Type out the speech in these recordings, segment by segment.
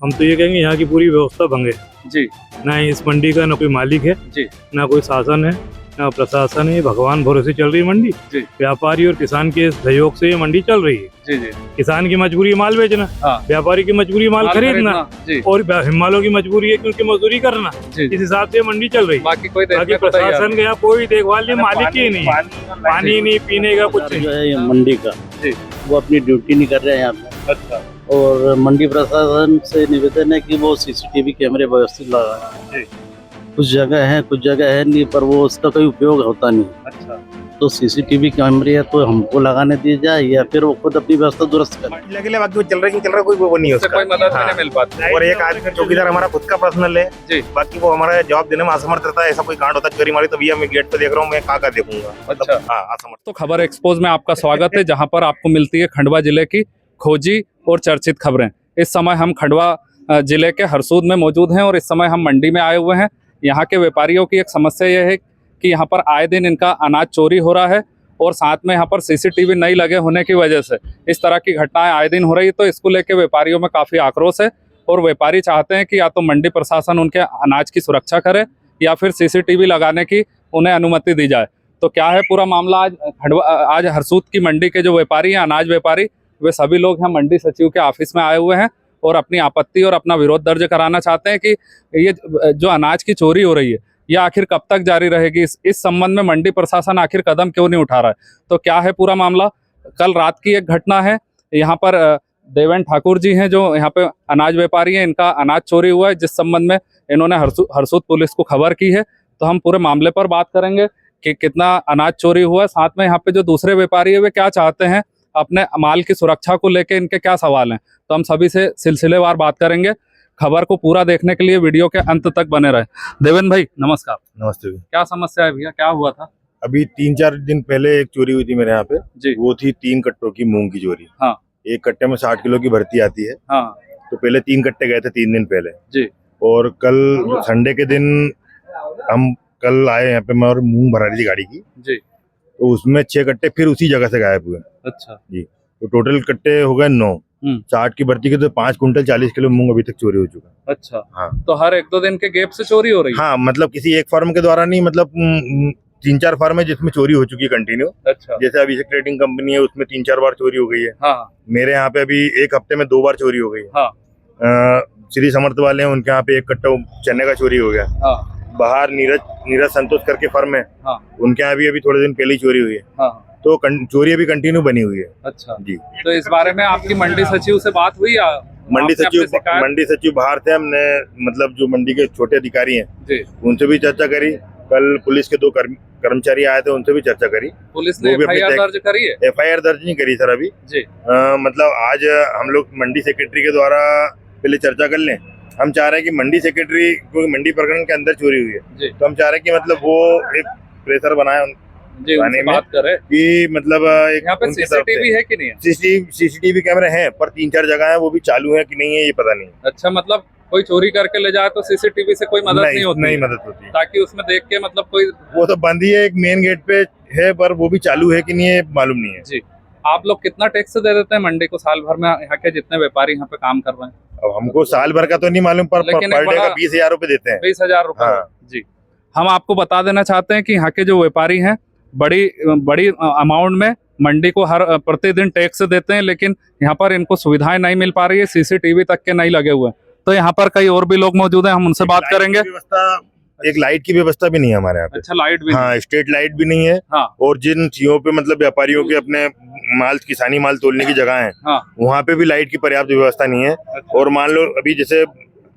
हम तो ये कहेंगे यहाँ की पूरी व्यवस्था भंग है जी ना। इस मंडी का ना कोई मालिक है जी ना कोई शासन है ना प्रशासन है। भगवान भरोसे चल रही है मंडी। जी व्यापारी और किसान के सहयोग से ये मंडी चल रही है। जी जी किसान की मजबूरी है माल बेचना, हाँ व्यापारी की मजबूरी माल खरीदना जी और हिमालयों की मजबूरी है कि उनकी मजदूरी करना। जी इस हिसाब से मंडी चल रही है। बाकी कोई बाकी देखने को तैयार प्रशासन का यहाँ कोई देखभाल नहीं, मालिक की नहीं, पानी नहीं, पीने का कुछ जो नहीं। है ये मंडी का जी वो अपनी ड्यूटी नहीं कर रहे हैं यहाँ पे। अच्छा और मंडी प्रशासन से निवेदन है कि वो सीसीटीवी कैमरे व्यवस्थित लगाएं। जी कुछ जगह है कुछ जगह है नहीं, पर वो उसका कोई उपयोग होता नहीं। अच्छा तो सीसीटीवी कैमरे है तो हमको लगाने दिए जाए या फिर वो खुद अपनी व्यवस्था दुरुस्त करें। लगे बाकी वो चल रहा कोई वो नहीं है उससे उसका। कोई मदद भी हाँ। नहीं मिल पाती। और एक आज चौकीदार हमारा खुद का पर्सनल है जी बाकी वो हमारा जवाब देने में असमर्थ रहता है। ऐसा कोई कांड होता है चोरी मारी तो भैया मैं गेट पे देख रहा हूँ, मैं कहाँ देखूंगा। अच्छा। हाँ असमर्थ। तो खबर एक्सपोज में आपका स्वागत है, जहां पर आपको मिलती है खंडवा जिले की खोजी और चर्चित खबरें। इस समय हम खंडवा जिले के हरसूद में मौजूद हैं और इस समय हम मंडी में आए हुए हैं। यहाँ के व्यापारियों की एक समस्या यह है कि यहाँ पर आए दिन इनका अनाज चोरी हो रहा है और साथ में यहाँ पर सीसीटीवी नहीं लगे होने की वजह से इस तरह की घटनाएं आए दिन हो रही है। तो इसको लेकर व्यापारियों में काफ़ी आक्रोश है और व्यापारी चाहते हैं कि या तो मंडी प्रशासन उनके अनाज की सुरक्षा करे या फिर सीसीटीवी लगाने की उन्हें अनुमति दी जाए। तो क्या है पूरा मामला, आज हरसूद की मंडी के जो व्यापारी हैं, अनाज व्यापारी, वे सभी लोग हैं मंडी सचिव के ऑफिस में आए हुए हैं और अपनी आपत्ति और अपना विरोध दर्ज कराना चाहते हैं कि ये जो अनाज की चोरी हो रही है ये आखिर कब तक जारी रहेगी। इस संबंध में मंडी प्रशासन आखिर कदम क्यों नहीं उठा रहा है। तो क्या है पूरा मामला, कल रात की एक घटना है। यहाँ पर देवेन ठाकुर जी हैं जो यहाँ पे अनाज व्यापारी हैं, इनका अनाज चोरी हुआ है जिस संबंध में इन्होंने हरसूद पुलिस को खबर की है। तो हम पूरे मामले पर बात करेंगे कि कितना अनाज चोरी हुआ है, साथ में यहाँ पे जो दूसरे व्यापारी है वे क्या चाहते हैं, अपने माल की सुरक्षा को लेकर इनके क्या सवाल हैं। तो हम सभी से सिलसिलेवार बात करेंगे। खबर को पूरा देखने के लिए वीडियो के अंत तक बने रहे। देवेन भाई नमस्कार। नमस्ते। क्या समस्या है भैया, क्या हुआ था? अभी 3-4 दिन पहले एक चोरी हुई थी मेरे यहाँ पे जी वो थी 3 कट्टों की मूंग की चोरी। हाँ। एक कट्टे में 60 किलो की भर्ती आती है। हाँ तो पहले 3 कट्टे गए थे 3 दिन पहले जी। और कल संडे के दिन हम कल आए यहाँ पे, मैं और मूंग भरा रही थी गाड़ी की जी। तो उसमें 6 कट्टे फिर उसी जगह से गायब हुए। अच्छा जी। तो टोटल कट्टे हो गए 9। 60 की भर्ती के तो 5 कुंटल 40 किलो मूंग अभी तक चोरी हो चुका है। अच्छा। हाँ। तो हर 1-2 दिन के गैप से चोरी हो रही है? हाँ मतलब किसी एक फर्म के द्वारा नहीं, मतलब 3-4 फर्म है जिसमें चोरी हो चुकी है कंटिन्यू। अच्छा। जैसे अभिषेक ट्रेडिंग कंपनी है उसमें 3-4 बार चोरी हो गई है। हाँ मेरे यहाँ पे अभी एक हफ्ते में 2 बार चोरी हो गई है। हाँ श्री समर्थ वाले हैं उनके यहाँ पे एक कट्टा चने का चोरी हो गया। हाँ बाहर नीरज संतोष करके फर्म है, हाँ उनके यहाँ भी अभी थोड़े दिन पहले ही चोरी हुई है। हाँ। तो चोरी अभी कंटिन्यू बनी हुई है। अच्छा जी। तो इस बारे में आपकी मंडी सचिव से बात हुई या मंडी आपने अपनी शिकायत? सचिव बाहर थे, हमने मतलब जो मंडी के छोटे अधिकारी हैं जी उनसे भी चर्चा करी। कल पुलिस के 2 कर्मचारी आए थे, उनसे भी चर्चा करी। पुलिस ने वो भी अपने FIR दर्ज करी है? FIR दर्ज नहीं करी सर अभी जी। मतलब आज हम लोग मंडी सेक्रेटरी के द्वारा पहले चर्चा कर लें। हम चाह रहे हैं कि मंडी सेक्रेटरी, क्योंकि मंडी प्रकरण के अंदर चोरी हुई है जी। तो हम चाह रहे हैं कि मतलब वो एक प्रेशर बनाए जी, उनसे बात करे कि मतलब एक यहाँ पे सीसीटीवी है कि नहीं है? सीसीटीवी कैमरे हैं पर 3-4 जगह है, वो भी चालू है कि नहीं है ये पता नहीं। अच्छा, मतलब कोई चोरी करके ले जाए तो सीसीटीवी से कोई मदद नहीं होती? नहीं मदद होती ताकि उसमें देख के मतलब कोई, वो तो बंद ही है, एक मेन गेट पे है पर वो भी चालू है कि नहीं है मालूम नहीं है। जी। आप लोग कितना टैक्स दे देते हैं मंडी को साल भर में, यहाँ के जितने व्यापारी यहाँ पे काम कर रहे हैं? अब हमको साल भर का तो नहीं मालूम पर लेकिन पर एक डे का बड़ा 20,000 रुपए देते हैं। 20,000 रुपए। हाँ। जी। हम आपको बता देना चाहते हैं कि यहाँ के जो व्यापारी हैं बड़ी अमाउंट में मंडी को हर प्रतिदिन टैक्स देते हैं, लेकिन यहाँ पर इनको सुविधाएं नहीं मिल पा रही है, सीसीटीवी तक के नहीं लगे हुए। तो यहाँ पर कई और भी लोग मौजूद हैं, हम उनसे बात करेंगे। एक लाइट की व्यवस्था भी नहीं है हमारे यहाँ पे। अच्छा, लाइट भी? हाँ, स्ट्रीट लाइट भी नहीं है। हाँ। और जिन चीजों पे मतलब व्यापारियों के अपने माल, किसानी माल तोलने की जगह है, हाँ। वहाँ पे भी लाइट की पर्याप्त व्यवस्था नहीं है। अच्छा। और मान लो अभी जैसे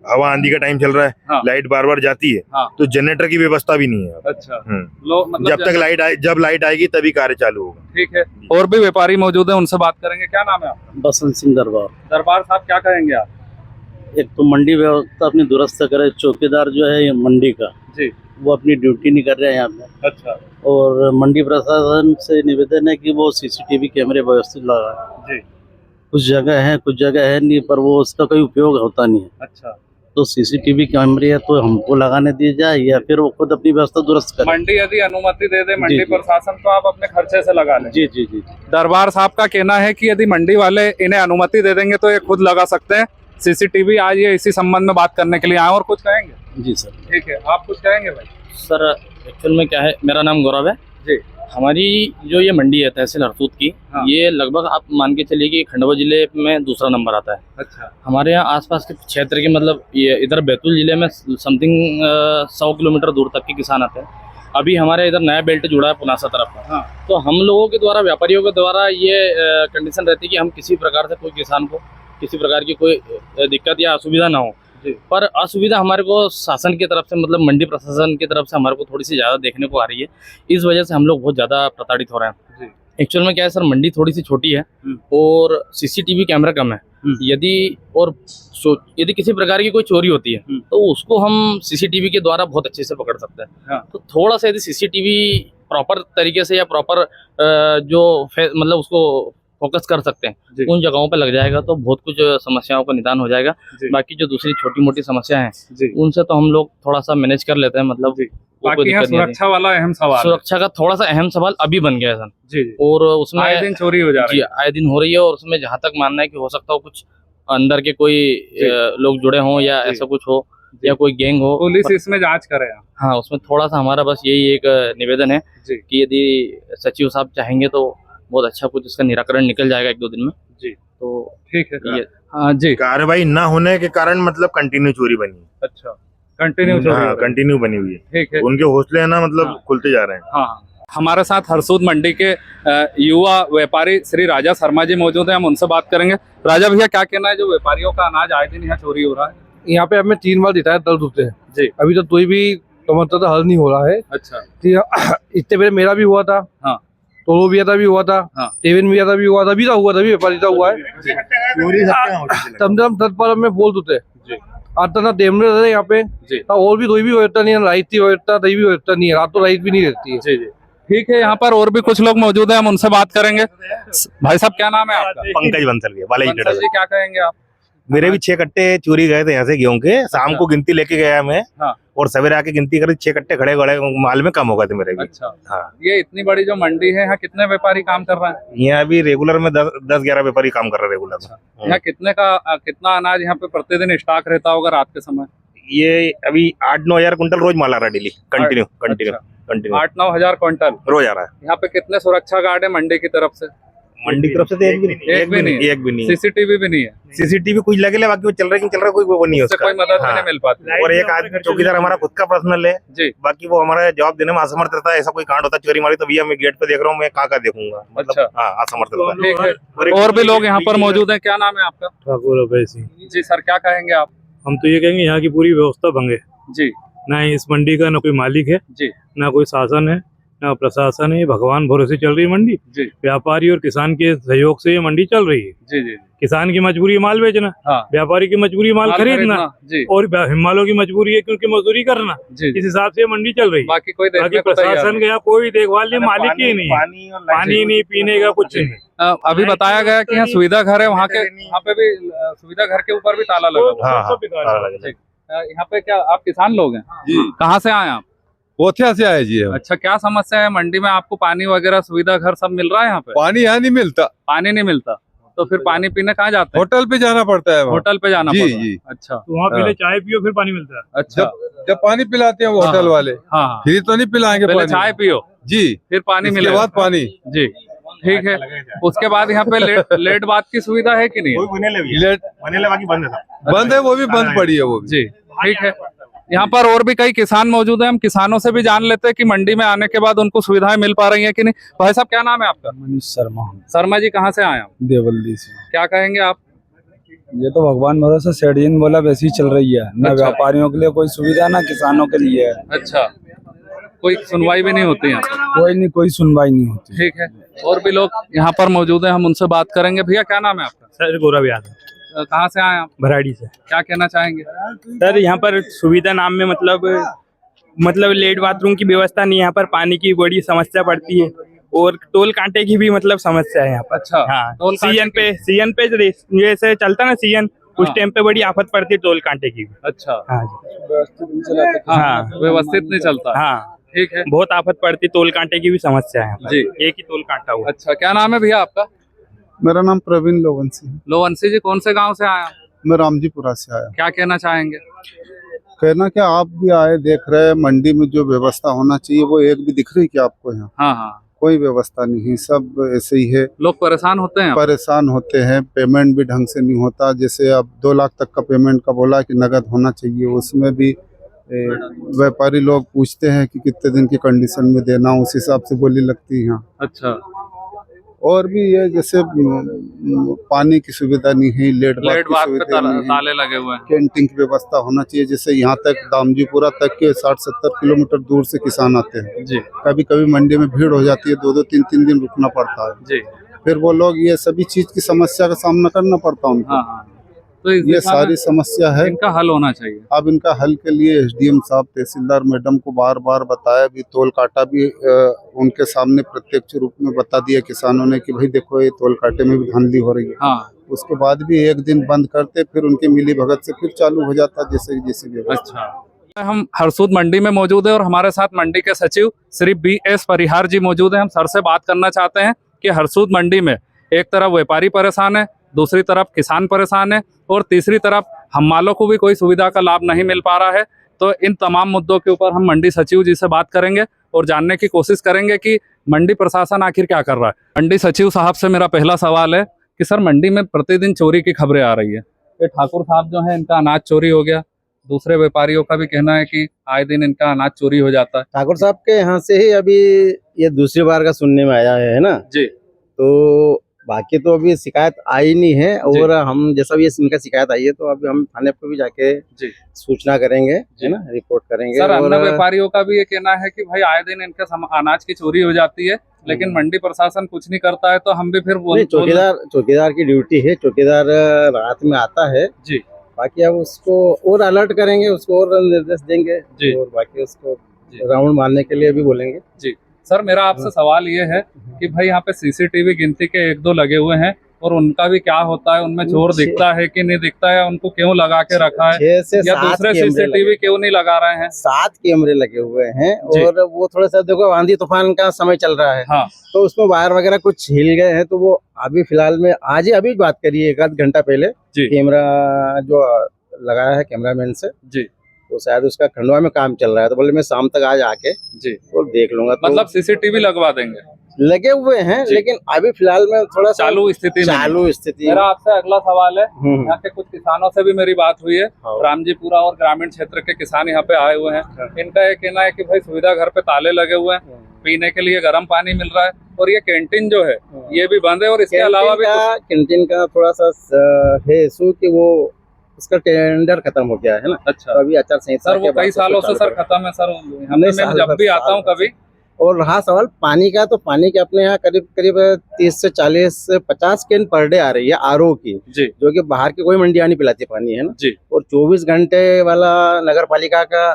हवा आंधी का टाइम चल रहा है, हाँ। लाइट बार बार जाती है, हाँ। तो जनरेटर की व्यवस्था भी नहीं है। अच्छा। मतलब जब तक जब लाइट आएगी तभी कार्य चालू होगा। ठीक है। और भी व्यापारी मौजूद है, उनसे बात करेंगे। क्या नाम है आपका? बसंत सिंह दरबार। दरबार साहब, क्या कहेंगे आप? एक तो मंडी व्यवस्था अपनी दुरुस्त करे, चौकीदार जो है ये मंडी का जी वो अपनी ड्यूटी नहीं कर रहे हैं यहाँ पे। अच्छा। और मंडी प्रशासन से निवेदन है कि वो सीसीटीवी कैमरे व्यवस्थित लगाएं। जी। कुछ जगह है कुछ जगह है नहीं, पर वो उसका कोई उपयोग होता नहीं है। अच्छा। तो सीसीटीवी कैमरे है तो हमको लगाने दिए जाए या फिर वो खुद अपनी व्यवस्था दुरुस्त करें। मंडी यदि अनुमति दे दे मंडी जी। प्रशासन, तो आप अपने खर्चे से लगा लें? जी जी जी। दरबार साहब का कहना है कि यदि मंडी वाले इन्हें अनुमति दे देंगे तो ये खुद लगा सकते हैं, सीसीटीवी आज ये इसी संबंध में बात करने के लिए आए, और कुछ कहेंगे? जी सर। ठीक है, आप कुछ कहेंगे भाई? सर एक्चुअल में क्या है, मेरा नाम गौरव है जी। हमारी जो ये मंडी है तहसील हरसूद की, हाँ। ये लगभग आप मान के चलिए कि खंडवा जिले में दूसरा नंबर आता है। अच्छा। हमारे यहाँ आसपास के क्षेत्र के मतलब ये इधर बैतूल जिले में समथिंग 100 किलोमीटर दूर तक के किसान आते हैं। अभी हमारे इधर नया बेल्ट जुड़ा है पुनासा तरफ का। हाँ। तो हम लोगों के द्वारा, व्यापारियों के द्वारा ये कंडीशन रहती है कि हम किसी प्रकार से कोई किसान को किसी प्रकार की कोई दिक्कत या असुविधा ना हो जी। पर असुविधा हमारे को शासन की तरफ से मतलब मंडी प्रशासन की तरफ से हमारे को थोड़ी सी ज़्यादा देखने को आ रही है। इस वजह से हम लोग बहुत ज़्यादा प्रताड़ित हो रहे हैं जी। एक्चुअल में क्या है सर, मंडी थोड़ी सी छोटी है और सीसीटीवी कैमरा कम है। यदि किसी प्रकार की कोई चोरी होती है तो उसको हम सीसीटीवी के द्वारा बहुत अच्छे से पकड़ सकते हैं। हाँ। तो थोड़ा सा यदि सीसीटीवी प्रॉपर तरीके से या प्रॉपर मतलब उसको फोकस कर सकते हैं उन जगहों पे लग जाएगा तो बहुत कुछ समस्याओं का निदान हो जाएगा। बाकी जो दूसरी छोटी मोटी समस्या है उनसे तो हम लोग थोड़ा सा मैनेज कर लेते हैं। मतलब बाकी यहाँ सुरक्षा वाला अहम सवाल, सुरक्षा का थोड़ा सा अहम सवाल अभी बन गया है सर जी। और उसमें आए दिन चोरी हो जा रही है। आए दिन हो रही है और उसमें जहाँ तक मानना है कि हो सकता हो कुछ अंदर के कोई लोग जुड़े हों या ऐसा कुछ हो या कोई गैंग हो। पुलिस इसमें जांच करे। हाँ, उसमें थोड़ा सा हमारा बस यही एक निवेदन है कि यदि सचिव साहब चाहेंगे तो बहुत अच्छा कुछ इसका निराकरण निकल जाएगा 1-2 दिन में जी। तो ठीक है। हाँ जी। कार्रवाई न होने के कारण मतलब कंटिन्यू चोरी बनी। अच्छा, कंटिन्यू चोरी। हाँ, कंटिन्यू बनी हुई है। ठीक है। उनके हौसले है ना मतलब खुलते जा रहे हैं। हाँ। हमारे साथ हरसूद मंडी के युवा व्यापारी श्री राजा शर्मा जी मौजूद हैं, हम उनसे बात करेंगे। राजा भैया, क्या कहना है, जो व्यापारियों का अनाज आए दिन यहाँ चोरी हो रहा है? यहाँ पे हमें 3 बार दिखाया दर्द होते हैं जी। अभी तो कोई भी समस्या हल नहीं हो रहा है। अच्छा। इससे पहले मेरा भी हुआ था। हाँ। टोलो भी भी हुआ था। हाँ। टेवन भी भी हुआ था। अभी हुआ था, अभी व्यापारी हुआ है। तमदम तत्पर में बोल देते आता ना टेमरे रहते यहाँ पे और भी कोई भी व्यवस्था नहीं है, लाइट की व्यवस्था दही भी व्यवस्था नहीं है, रात तो लाइट भी नहीं रहती है। ठीक है, यहाँ पर और भी कुछ लोग मौजूद हैं, हम उनसे बात करेंगे। भाई साहब, क्या नाम है आपका? पंकज बंसल बंसल जी, क्या कहेंगे आप? मेरे भी 6 कट्टे चोरी गए थे यहाँ से गेहूं के। शाम को गिनती लेके गया मैं। हाँ। और सवेरे आके गिनती करी 6 कट्टे खड़े माल में कम हो गए थे मेरे भी। अच्छा। हाँ। ये इतनी बड़ी जो मंडी है, यहाँ कितने व्यापारी काम कर रहे हैं? यहाँ अभी रेगुलर में 10-11 व्यापारी काम कर रहे हैं रेगुलर में। यहाँ कितना अनाज यहाँ पे प्रतिदिन स्टॉक रहता होगा रात के समय? ये अभी 8-9 हजार कुंटल रोज माल आ रहा है डेली, कंटिन्यू 8-9 हजार क्विंटल रोज आ रहा है। यहाँ पे कितने सुरक्षा गार्ड है मंडी की तरफ से? मंडी की तरफ से तो एक भी नहीं। सीसीटीवी भी नहीं है। सीसीटीवी कुछ लगे बाकी वो चल रहा है कोई वो नहीं है उसका। कोई मदद नहीं मिल पाती। और एक आदमी चौकीदार हमारा खुद का पर्सनल है जी। बाकी वो हमारा जवाब देने में असमर्थ रहता है। ऐसा कोई कांड होता चोरी मारी तो भैया मैं गेट पे देख रहा हूँ, मैं कहाँ देखूंगा। मतलब हाँ, असमर्थ रहता है। और भी लोग यहाँ पर मौजूद है। क्या नाम है आपका? ठाकुर अभय सिंह जी। सर, क्या कहेंगे आप? हम तो ये कहेंगे यहाँ की पूरी व्यवस्था भंग है जी। ना इस मंडी का ना कोई मालिक है जी, ना कोई शासन है ना प्रशासन है। भगवान भरोसे चल रही है मंडी जी। व्यापारी और किसान के सहयोग से ये मंडी चल रही है जी जी। किसान की मजबूरी है माल बेचना। हाँ। व्यापारी की मजबूरी माल खरीदना जी। और हिमालयों की मजबूरी है क्योंकि मजदूरी करना जी। इस हिसाब से मंडी चल रही है। बाकी प्रशासन का कोई देखभाल नहीं, मालिक ही नहीं, पानी नहीं पीने का कुछ नहीं। अभी बताया गया कि यहाँ सुविधा घर है, वहाँ पे भी सुविधा घर के ऊपर भी ताला लगा। यहाँ पे क्या आप किसान लोग हैं जी? कहाँ से आए आप? पोथिया से आए जी। अच्छा, क्या समस्या है मंडी में? आपको पानी वगैरह सुविधा घर सब मिल रहा है यहाँ पे? पानी यहाँ नहीं मिलता। पानी नहीं मिलता तो फिर पानी पीने कहाँ जाते हैं? होटल पे जाना पड़ता है। होटल पे जाना पड़ता है जी। अच्छा, तो वहाँ पहले चाय पियो फिर पानी मिलता है। अच्छा, जब पानी पिलाते हैं वो होटल वाले। हाँ, फिर तो नहीं पिलाएंगे, पहले चाय पियो जी, फिर पानी मिले बाद पानी जी। ठीक है। उसके बाद यहाँ पे लेट बात की सुविधा है कि नहीं? बंद है, वो भी बंद पड़ी है वो जी। ठीक है, यहाँ पर और भी कई किसान मौजूद हैं, हम किसानों से भी जान लेते हैं कि मंडी में आने के बाद उनको सुविधाएं मिल पा रही हैं कि नहीं। भाई साहब, क्या नाम है आपका? मनीष शर्मा। शर्मा जी, कहाँ से आए आप? देवल्ली से। क्या कहेंगे आप? ये तो भगवान भरोसे शेड्यूल बोला वैसे ही चल रही है ना। व्यापारियों के लिए कोई सुविधा ना किसानों के लिए। अच्छा, कोई सुनवाई भी नहीं होती है? कोई सुनवाई नहीं होती। ठीक है, और भी लोग यहाँ पर मौजूद हैं, हम उनसे बात करेंगे। भैया, क्या नाम है आपका? सर, गौरव यादव। कहाँ से आए आप? भराड़ी से। क्या कहना चाहेंगे? सर, यहाँ पर सुविधा नाम में मतलब लेट बाथरूम की व्यवस्था नहीं, यहाँ पर पानी की बड़ी समस्या पड़ती है और टोल कांटे की भी मतलब समस्या है यहाँ पर। अच्छा। हाँ, सीजन पे जैसे चलता ना सीजन, उस टाइम पे बड़ी आफत पड़ती है टोल कांटे की भी। अच्छा। हाँ, व्यवस्थित नहीं चलता। हाँ, ठीक है, बहुत आफत पड़ती है, टोल कांटे की भी समस्या है जी। एक ही टोल कांटा हुआ। अच्छा, क्या नाम है भैया आपका? मेरा नाम प्रवीण लोवंशी। लोवंशी जी, कौन से गांव से आए आप? मैं रामजीपुरा से आया। क्या कहना चाहेंगे? कहना क्या, आप भी आए, देख रहे हैं मंडी में जो व्यवस्था होना चाहिए वो एक भी दिख रही क्या आपको? यहाँ हाँ हाँ, कोई व्यवस्था नहीं, सब ऐसे ही है। लोग परेशान होते हैं। परेशान होते हैं, पेमेंट भी ढंग से नहीं होता। जैसे अब 2 लाख तक का पेमेंट का बोला कि नगद होना चाहिए, उसमें भी व्यापारी लोग पूछते हैं कि कितने दिन की कंडीशन में देना, उस हिसाब से बोली लगती है यहाँ। अच्छा, और भी ये जैसे पानी की सुविधा नहीं है, लेट लेट की बात पे सुविधा नहीं है, ताले लगे हुए हैं। कैंटीन की व्यवस्था होना चाहिए। जैसे यहाँ तक दामजीपुरा तक के 60-70 किलोमीटर दूर से किसान आते हैं जी कभी कभी मंडी में भीड़ हो जाती है, 2-2, 3-3 दिन रुकना पड़ता है। जी, फिर वो लोग ये सभी चीज की समस्या का सामना करना पड़ता है उनको। हाँ हाँ, तो इस ये दिशा में सारी समस्या है। इनका हल होना चाहिए। अब इनका हल के लिए एसडीएम साहब, तहसीलदार मैडम को बार बार बताया भी, तोल काटा भी उनके सामने प्रत्यक्ष रूप में बता दिया किसानों ने कि भाई देखो ये तोल काटे में भी धांधली हो रही है। हाँ, उसके बाद भी एक दिन बंद करते, फिर उनकी मिली भगत से फिर चालू हो जाता जैसे जैसे भी। अच्छा, हम हरसूद मंडी में मौजूद है और हमारे साथ मंडी के सचिव श्री BS परिहार जी मौजूद हैं। हम सर से बात करना चाहते हैं कि हरसूद मंडी में एक तरफ व्यापारी परेशान है, दूसरी तरफ किसान परेशान है और तीसरी तरफ हम्मालों को भी कोई सुविधा का लाभ नहीं मिल पा रहा है। तो इन तमाम मुद्दों के ऊपर हम मंडी सचिव जी से बात करेंगे और जानने की कोशिश करेंगे कि मंडी प्रशासन आखिर क्या कर रहा है। मंडी सचिव साहब से मेरा पहला सवाल है कि सर, मंडी में प्रतिदिन चोरी की खबरें आ रही है। ये ठाकुर साहब जो है, इनका अनाज चोरी हो गया, दूसरे व्यापारियों का भी कहना है कि आए दिन इनका अनाज चोरी हो जाता है। ठाकुर साहब के यहाँ से ही अभी ये दूसरी बार का सुनने में आया है ना जी। तो बाकी तो अभी शिकायत आई नहीं है, और हम जैसा भी इनका शिकायत आई है तो अभी हम थाने पर भी जाके जी सूचना करेंगे, है ना, रिपोर्ट करेंगे। सर, अन्य व्यापारियों का भी ये कहना है कि भाई आए दिन इनके अनाज की चोरी हो जाती है, लेकिन मंडी प्रशासन कुछ नहीं करता है। तो हम भी फिर चौकीदार की ड्यूटी है, चौकीदार रात में आता है जी। बाकी अब उसको और अलर्ट करेंगे, उसको और निर्देश देंगे जी, और बाकी उसको राउंड मारने के लिए भी बोलेंगे जी। सर, मेरा आपसे सवाल ये है कि भाई यहाँ पे CCTV गिनती के 1-2 लगे हुए हैं और उनका भी क्या होता है, उनमें चोर दिखता है कि नहीं दिखता है, उनको क्यों लगा के रखा है, या दूसरे CCTV क्यों नहीं लगा रहे हैं? 7 कैमरे लगे हुए हैं, और वो थोड़ा सा देखो आंधी तूफान का समय चल रहा है। हाँ। तो उसमें वायर वगैरह कुछ हिल गए हैं, तो वो अभी फिलहाल में आज ही अभी बात करिए 1 आध घंटा पहले कैमरा जो लगाया है कैमरामैन से जी, तो शायद उसका खंडवा में काम चल रहा है, तो बोले मैं शाम तक आज आके जी और देख लूंगा। तो मतलब CCTV लगवा देंगे? लगे हुए हैं, लेकिन अभी फिलहाल में थोड़ा चालू स्थिति। मेरा आपसे अगला सवाल है, यहाँ के कुछ किसानों से भी मेरी बात हुई है, रामजीपुरा और ग्रामीण क्षेत्र के किसान यहाँ पे आए हुए हैं। इनका ये कहना है कि भाई सुविधा घर पे ताले लगे हुए हैं, पीने के लिए गर्म पानी मिल रहा है, और ये कैंटीन जो है ये भी बंद है, और इसके अलावा भी कैंटीन का थोड़ा सा है इशू कि वो उसका टेंडर खत्म हो गया है ना। अच्छा, तो अभी आचार संहिता सर वो कई सालों से सर खत्म है सर। मैं जब भी आता हूँ कभी। और रहा सवाल पानी का, तो पानी के अपने यहाँ करीब 30 से 40 से 50 कैन पर डे आ रही है RO की जी, जो कि बाहर की कोई मंडियाँ नहीं पिलाती पानी, है ना जी। और 24 घंटे वाला नगर पालिका का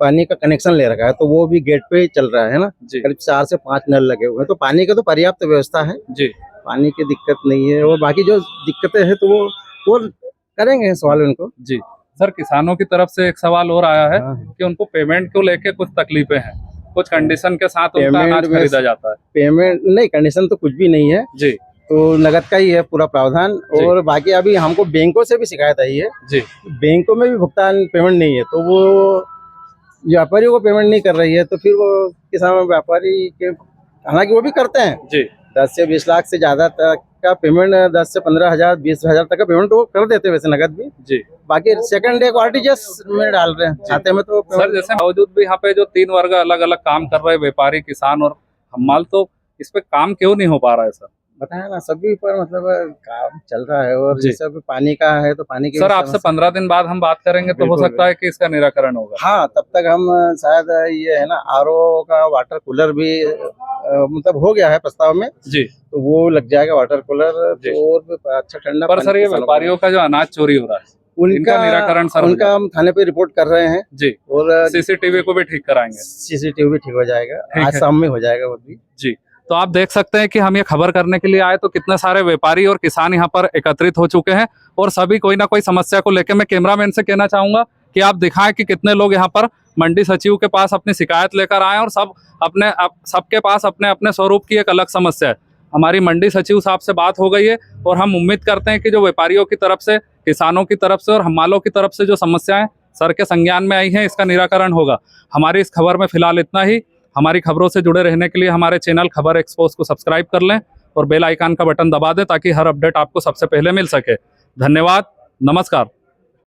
पानी का कनेक्शन ले रखा है, तो वो भी गेट पे चल रहा है ना जी। करीब 4 से 5 नल लगे हुए हैं, तो पानी का तो पर्याप्त व्यवस्था है जी, पानी की दिक्कत नहीं है। और बाकी जो दिक्कतें हैं तो वो करेंगे सवाल उनको जी। सर, किसानों की तरफ से एक सवाल और आया है कि उनको पेमेंट को लेके कुछ तकलीफें हैं, कुछ कंडीशन के साथ उनका अनाज खरीदा जाता है। पेमेंट नहीं, कंडीशन तो कुछ भी नहीं है जी, तो नगद का ही है पूरा प्रावधान। और बाकी अभी हमको बैंकों से भी शिकायत आई है जी, बैंकों में भी भुगतान पेमेंट नहीं है, तो वो व्यापारियों को पेमेंट नहीं कर रही है, तो फिर वो किसान व्यापारी के, हालांकि वो भी करते हैं जी, 10 से 20 लाख से ज्यादा तक का पेमेंट, 10 से 15 हजार 20 हजार तक का पेमेंट वो कर देते हैं वैसे नगद भी जी। बाकी सेकंड डे को आरटीजीएस में डाल रहे हैं खाते में। तो सर, जैसे बावजूद भी यहाँ पे जो 3 वर्ग अलग अलग काम कर रहे हैं, व्यापारी, किसान और हम्माल, तो इस पे काम क्यों नहीं हो पा रहा है सर? बताया ना, सभी पर मतलब काम चल रहा है। और जैसे अभी पानी का है तो पानी के सर आपसे 15 दिन बाद हम बात करेंगे, तो हो सकता है कि इसका निराकरण होगा। हाँ, तब तक हम शायद ये है ना RO का वाटर कूलर भी मतलब हो गया है प्रस्ताव में जी, तो वो लग जाएगा वाटर कूलर, तो और भी अच्छा ठंडा। पर सर, ये व्यापारियों का जो अनाज चोरी हो रहा है उनका निराकरण सर, उनका हम थाने पे रिपोर्ट कर रहे हैं जी, और CCTV को भी ठीक कराएंगे। CCTV भी ठीक हो जाएगा, आज शाम में हो जाएगा वो भी जी। तो आप देख सकते हैं कि हम ये खबर करने के लिए आए तो कितने सारे व्यापारी और किसान यहाँ पर एकत्रित हो चुके हैं, और सभी कोई ना कोई समस्या को लेकर, मैं कैमरामैन से कहना चाहूंगा कि आप दिखाएं कि कितने लोग यहाँ पर मंडी सचिव के पास अपनी शिकायत लेकर आए, और सबके पास अपने अपने स्वरूप की एक अलग समस्या है। हमारी मंडी सचिव साहब से बात हो गई है, और हम उम्मीद करते हैं कि जो व्यापारियों की तरफ से किसानों की तरफ से और हमालों की तरफ से जो समस्याएं सर के संज्ञान में आई हैं, इसका निराकरण होगा। हमारी इस खबर में फिलहाल इतना ही। हमारी खबरों से जुड़े रहने के लिए हमारे चैनल खबर एक्सपोज को सब्सक्राइब कर लें और बेल आइकन का बटन दबा दें ताकि हर अपडेट आपको सबसे पहले मिल सके। धन्यवाद, नमस्कार।